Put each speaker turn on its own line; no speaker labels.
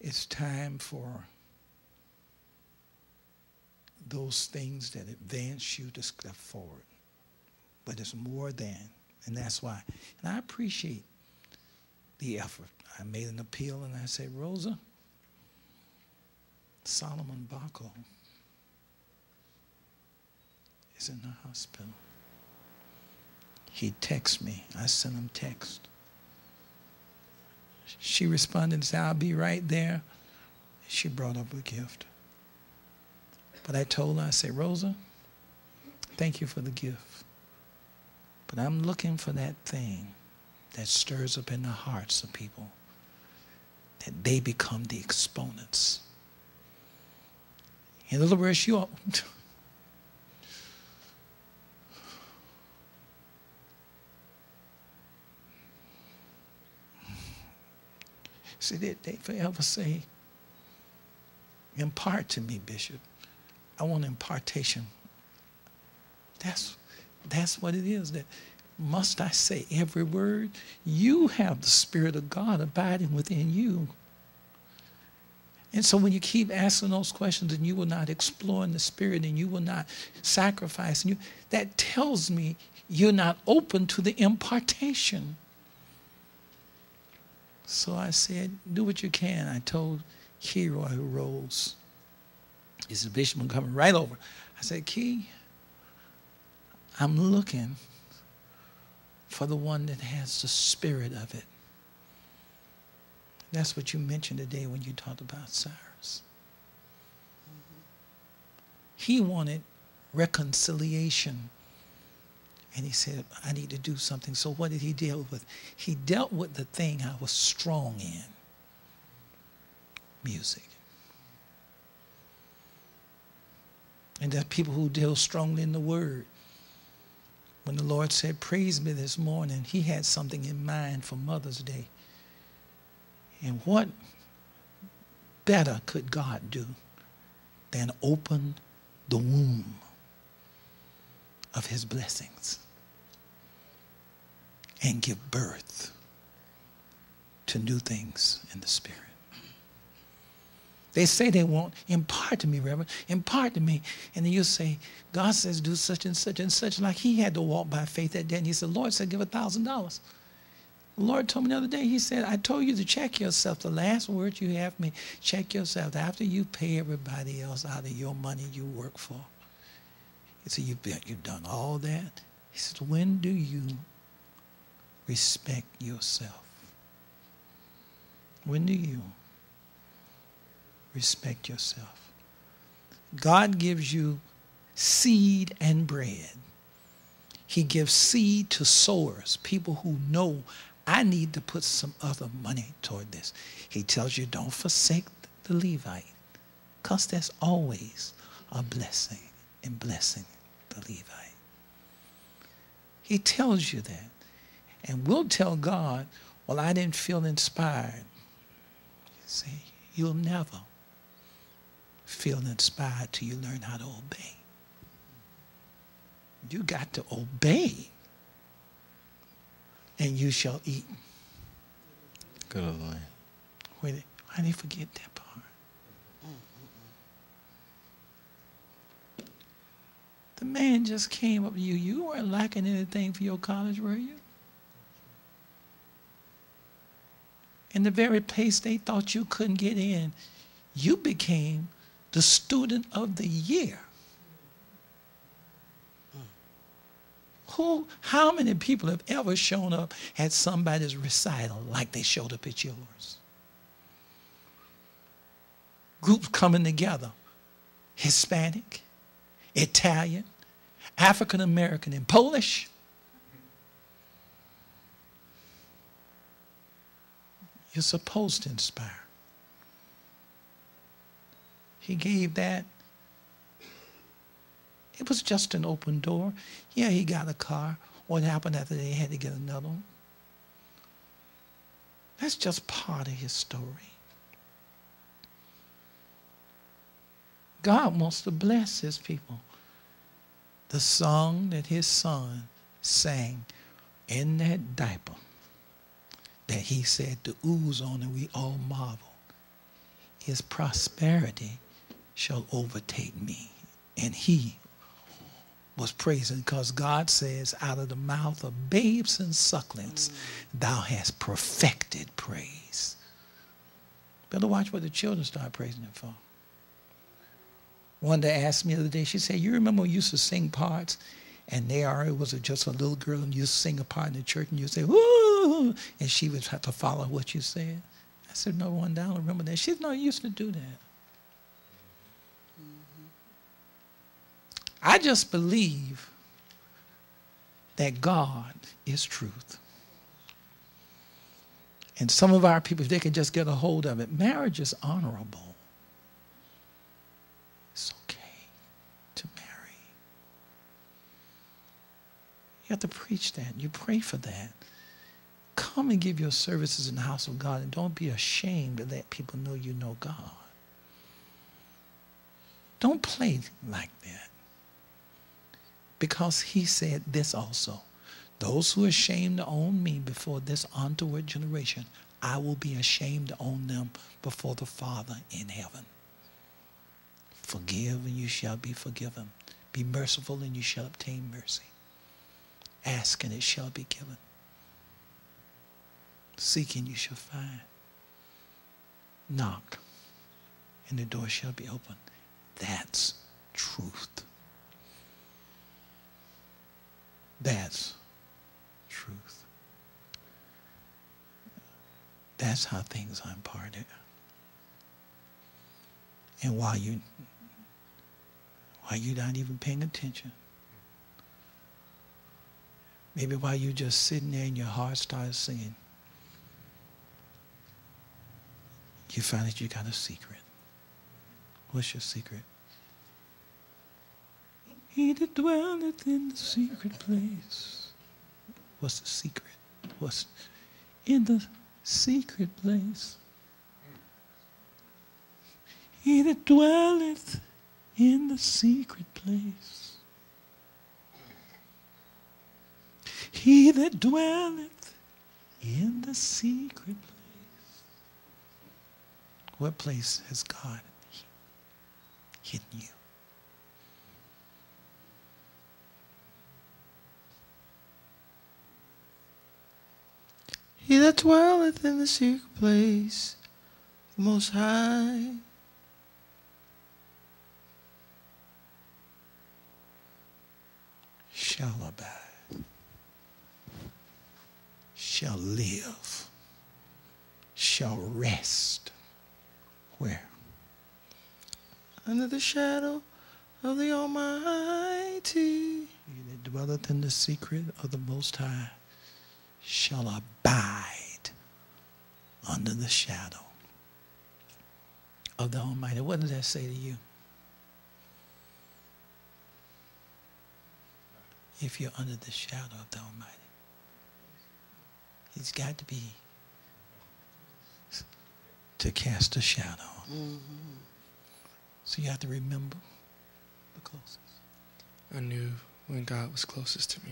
It's time for those things that advance you to step forward. But it's more than, and that's why. And I appreciate the effort. I made an appeal and I said, Rosa, Solomon Bako is in the hospital. He texted me. I sent him text. She responded and said, I'll be right there. She brought up a gift. But I told her, I said, Rosa, thank you for the gift. But I'm looking for that thing that stirs up in the hearts of people, that they become the exponents. In other words, you all... See, they forever say, impart to me, Bishop. I want impartation. That's what it is. That must I say every word? You have the Spirit of God abiding within you. And so when you keep asking those questions and you will not explore in the Spirit and you will not sacrifice, and that tells me you're not open to the impartation. So I said, do what you can. I told Keyroy, who rose, he said, Bishop, I'm coming right over. I said, Key, I'm looking for the one that has the spirit of it. That's what you mentioned today when you talked about Cyrus. He wanted reconciliation. And he said, I need to do something. So what did he deal with? He dealt with the thing I was strong in. Music. And there are people who deal strongly in the word. When the Lord said, praise me this morning, he had something in mind for Mother's Day. And what better could God do than open the womb of his blessings and give birth to new things in the Spirit? They say they want, impart to me, Reverend, impart to me. And then you say, God says do such and such and such. Like he had to walk by faith that day. And he said, Lord said, give $1,000. The Lord told me the other day, he said, I told you to check yourself. The last word you have me, check yourself. After you pay everybody else out of your money you work for. He said, you've done all that. He said, when do you respect yourself? When do you respect yourself? God gives you seed and bread. He gives seed to sowers, people who know I need to put some other money toward this. He tells you don't forsake the Levite, because there's always a blessing in blessing the Levite. He tells you that. And we'll tell God, well, I didn't feel inspired. You see, you'll never feel inspired till you learn how to obey. You got to obey, and you shall eat.
Good Lord.
Wait, why did he forget that part? The man just came up to you. You weren't lacking anything for your college, were you? In the very place they thought you couldn't get in, you became the student of the year. How many people have ever shown up at somebody's recital like they showed up at yours? Groups coming together, Hispanic, Italian, African American, and Polish. You're supposed to inspire. He gave that. It was just an open door. Yeah, he got a car. What happened after they had to get another one? That's just part of his story. God wants to bless his people. The song that his son sang in that diaper that he said to ooze on, and we all marveled. is prosperity shall overtake me. And he was praising because God says, out of the mouth of babes and sucklings, thou hast perfected praise. Better watch what the children start praising him for. One day asked me the other day, she said, you remember when you used to sing parts and there was just a little girl and you used to sing a part in the church and you say, woo, and she would have to follow what you said? I said, no, one day I don't remember that. She said, no, you used to do that. I just believe that God is truth. And some of our people, if they can just get a hold of it, marriage is honorable. It's okay to marry. You have to preach that. You pray for that. Come and give your services in the house of God, and don't be ashamed to let people know you know God. Don't play like that. Because he said this also. Those who are ashamed to own me before this untoward generation, I will be ashamed to own them before the Father in heaven. Forgive and you shall be forgiven. Be merciful and you shall obtain mercy. Ask and it shall be given. Seek and you shall find. Knock and the door shall be opened. That's truth. That's truth. That's how things are imparted. And while you're not even paying attention, maybe while you're just sitting there and your heart starts singing, you find that you got a secret. What's your secret? He that dwelleth in the secret place. What's the secret? What's in the secret place? He that dwelleth in the secret place. He that dwelleth in the secret place. What place has God hidden you?
He that dwelleth in the secret place, the Most High,
shall abide, shall live, shall rest. Where?
under the shadow of the Almighty.
He that dwelleth in the secret of the Most High shall abide under the shadow of the Almighty. What does that say to you? If you're under the shadow of the Almighty, He's got to be to cast a shadow. Mm-hmm. So you have to remember the closest.
I knew when God was closest to me.